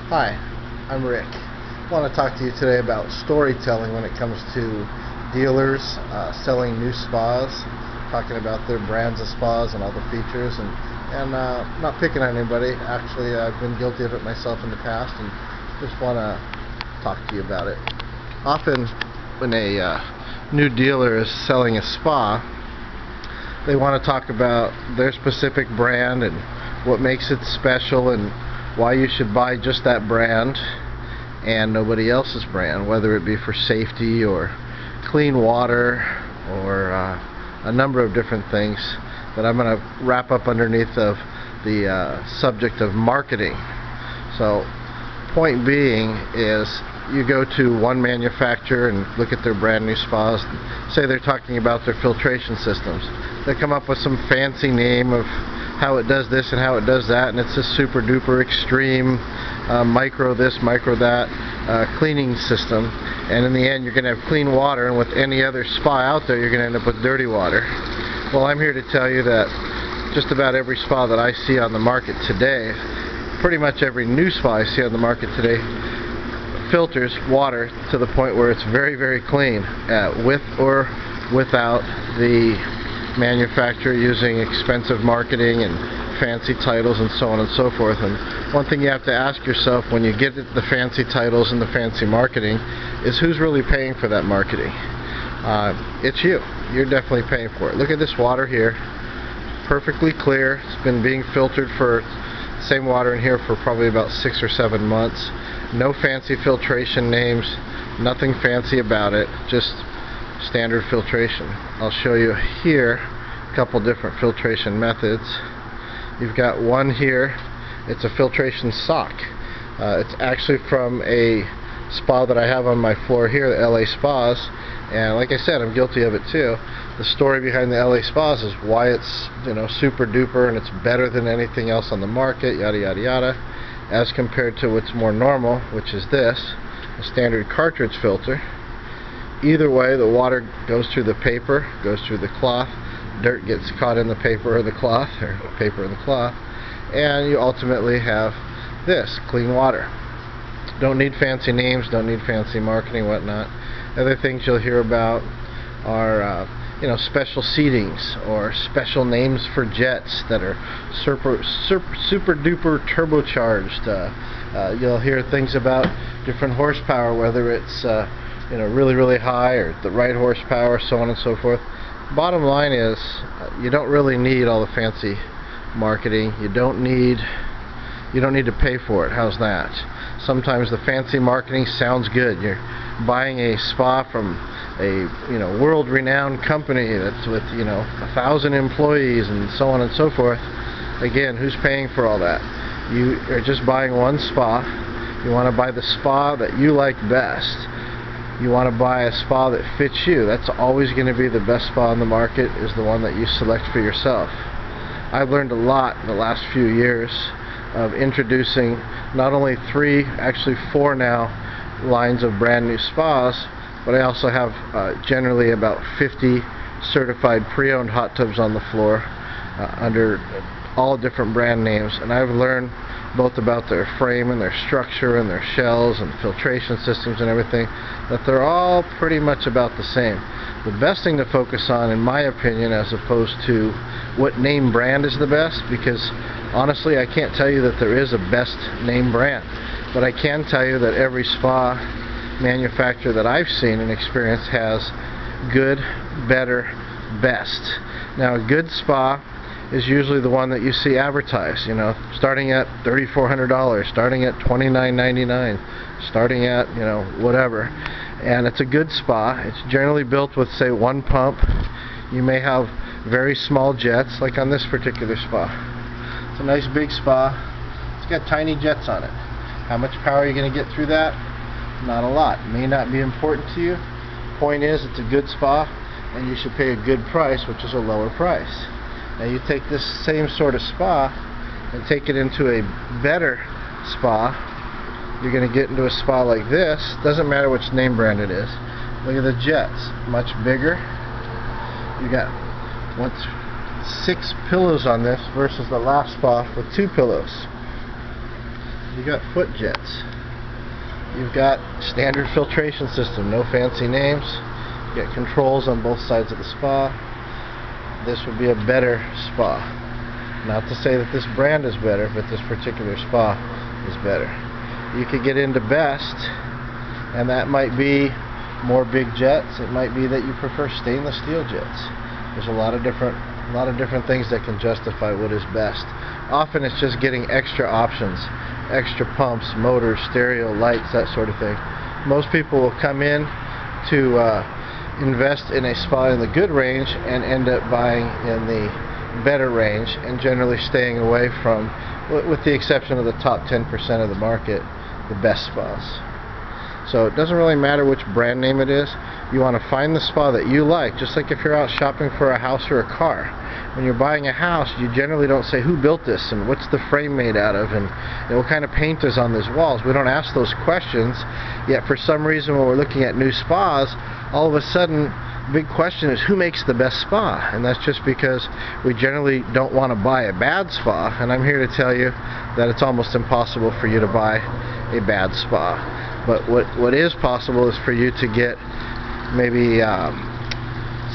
Hi, I'm Rick. I want to talk to you today about storytelling when it comes to dealers selling new spas, talking about their brands of spas and all the features, and not picking on anybody. Actually, I've been guilty of it myself in the past, and just want to talk to you about it. Often, when a new dealer is selling a spa, they want to talk about their specific brand and what makes it special and why you should buy just that brand and nobody else's brand, whether it be for safety or clean water or a number of different things that I'm going to wrap up underneath of the subject of marketing. So point being is, you go to one manufacturer and look at their brand new spas, say they're talking about their filtration systems. They come up with some fancy name of how it does this and how it does that, and it's a super duper extreme micro this, micro that cleaning system, and in the end you're going to have clean water, and with any other spa out there you're going to end up with dirty water. Well, I'm here to tell you that just about every spa that I see on the market today, pretty much every new spa I see on the market today, filters water to the point where it's very, very clean, with or without the manufacturer using expensive marketing and fancy titles and so on and so forth. And one thing you have to ask yourself when you get the fancy titles and the fancy marketing is, who's really paying for that marketing? It's you. You're definitely paying for it. Look at this water here, perfectly clear. It's been being filtered for same water in here for probably about 6 or 7 months. No fancy filtration names, nothing fancy about it, just standard filtration. I'll show you here a couple different filtration methods. You've got one here, it's a filtration sock. It's actually from a spa that I have on my floor here, the LA Spas, and like I said, I'm guilty of it too. The story behind the LA Spas is why it's, super duper and it's better than anything else on the market, yada yada yada, as compared to what's more normal, which is this, a standard cartridge filter. Either way, the water goes through the paper, goes through the cloth, dirt gets caught in the paper or the cloth, or paper and the cloth, and you ultimately have this, clean water. Don't need fancy names, don't need fancy marketing, whatnot. Other things you'll hear about are special seatings or special names for jets that are super duper turbocharged. You'll hear things about different horsepower, whether it's really high or the right horsepower, so on and so forth. Bottom line is, you don't really need all the fancy marketing. You don't need to pay for it. How's that? Sometimes the fancy marketing sounds good. You're buying a spa from a world-renowned company that's with 1,000 employees and so on and so forth. Again, who's paying for all that? You are just buying one spa. You want to buy the spa that you like best. You want to buy a spa that fits you. That's always going to be the best spa on the market, is the one that you select for yourself. I've learned a lot in the last few years of introducing not only 3, actually 4 now, lines of brand new spas, but I also have generally about 50 certified pre-owned hot tubs on the floor under all different brand names, and I've learned both about their frame and their structure and their shells and filtration systems and everything, that they're all pretty much about the same. The best thing to focus on, in my opinion, as opposed to what name brand is the best, because honestly I can't tell you that there is a best name brand, but I can tell you that every spa manufacturer that I've seen and experienced has good, better, best. Now, a good spa is usually the one that you see advertised, starting at $3,400, starting at $29.99, starting at, whatever. And it's a good spa. It's generally built with, say, one pump. You may have very small jets, like on this particular spa. It's a nice big spa. It's got tiny jets on it. How much power are you going to get through that? Not a lot. It may not be important to you. Point is, it's a good spa, and you should pay a good price, which is a lower price. Now you take this same sort of spa and take it into a better spa. You're going to get into a spa like this. Doesn't matter which name brand it is. Look at the jets. Much bigger. You got 6 pillows on this versus the last spa with 2 pillows. You got foot jets. You've got standard filtration system, no fancy names. You got controls on both sides of the spa. This would be a better spa. Not to say that this brand is better, but this particular spa is better. You could get into best, and that might be more big jets. It might be that you prefer stainless steel jets. There's a lot of different things that can justify what is best. Often it's just getting extra options, extra pumps, motors, stereo, lights, that sort of thing. Most people will come in to invest in a spa in the good range and end up buying in the better range, and generally staying away from, with the exception of the top 10% of the market, the best spas. So it doesn't really matter which brand name it is. You want to find the spa that you like, just like if you're out shopping for a house or a car. When you're buying a house, you generally don't say who built this and what's the frame made out of and what kind of paint is on these walls. We don't ask those questions, yet for some reason when we're looking at new spas, all of a sudden big question is who makes the best spa, and that's just because we generally don't want to buy a bad spa, and I'm here to tell you that it's almost impossible for you to buy a bad spa. But what is possible is for you to get maybe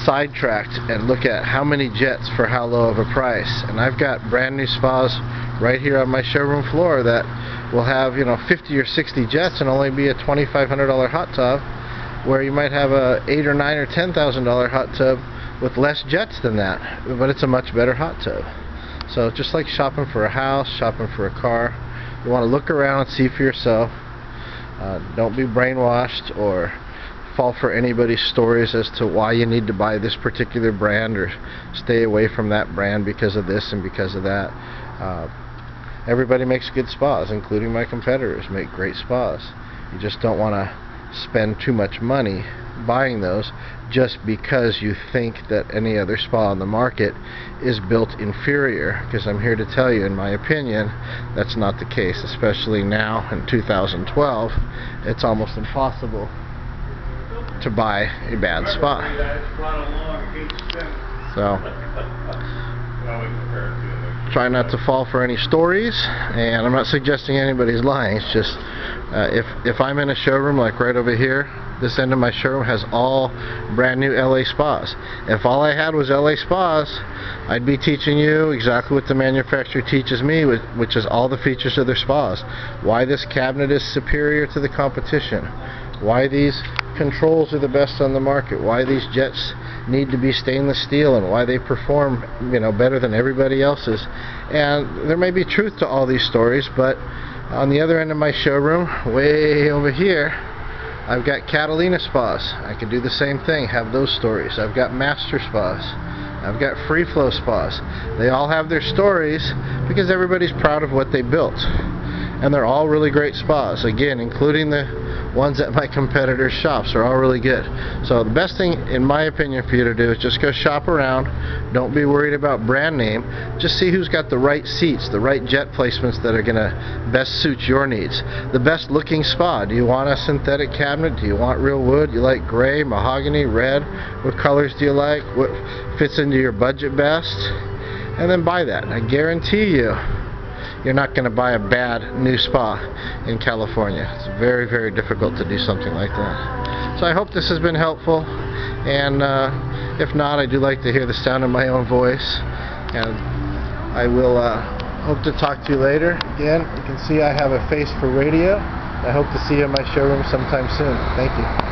sidetracked and look at how many jets for how low of a price. And I've got brand new spas right here on my showroom floor that will have 50 or 60 jets and only be a $2,500 hot tub, where you might have a $8,000 or $9,000 or $10,000 hot tub with less jets than that, but it's a much better hot tub. So just like shopping for a house, shopping for a car, you want to look around and see for yourself. Don't be brainwashed or fall for anybody's stories as to why you need to buy this particular brand or stay away from that brand because of this and because of that. Everybody makes good spas, including my competitors make great spas. You just don't want to spend too much money buying those just because you think that any other spa on the market is built inferior, because I'm here to tell you, in my opinion, that's not the case. Especially now in 2012, it's almost impossible to buy a bad spa. So try not to fall for any stories, and I'm not suggesting anybody's lying. It's just if I'm in a showroom like right over here, this end of my showroom has all brand new LA spas. If all I had was LA spas, I'd be teaching you exactly what the manufacturer teaches me, which is all the features of their spas. Why this cabinet is superior to the competition, why these controls are the best on the market, why these jets need to be stainless steel, and why they perform better than everybody else's. And there may be truth to all these stories, but on the other end of my showroom, way over here, I've got Catalina spas. I could do the same thing, have those stories. I've got master spas. I've got free flow spas. They all have their stories because everybody's proud of what they built. And they're all really great spas, again, including the ones at my competitors' shops are all really good. So the best thing, in my opinion, for you to do is just go shop around. Don't be worried about brand name. Just see who's got the right seats, the right jet placements that are going to best suit your needs. The best looking spa. Do you want a synthetic cabinet? Do you want real wood? You like gray, mahogany, red? What colors do you like? What fits into your budget best? And then buy that. I guarantee you, you're not going to buy a bad new spa in California. It's very, very difficult to do something like that. So I hope this has been helpful, and if not, I do like to hear the sound of my own voice, and I will hope to talk to you later. Again, you can see I have a face for radio. I hope to see you in my showroom sometime soon. Thank you.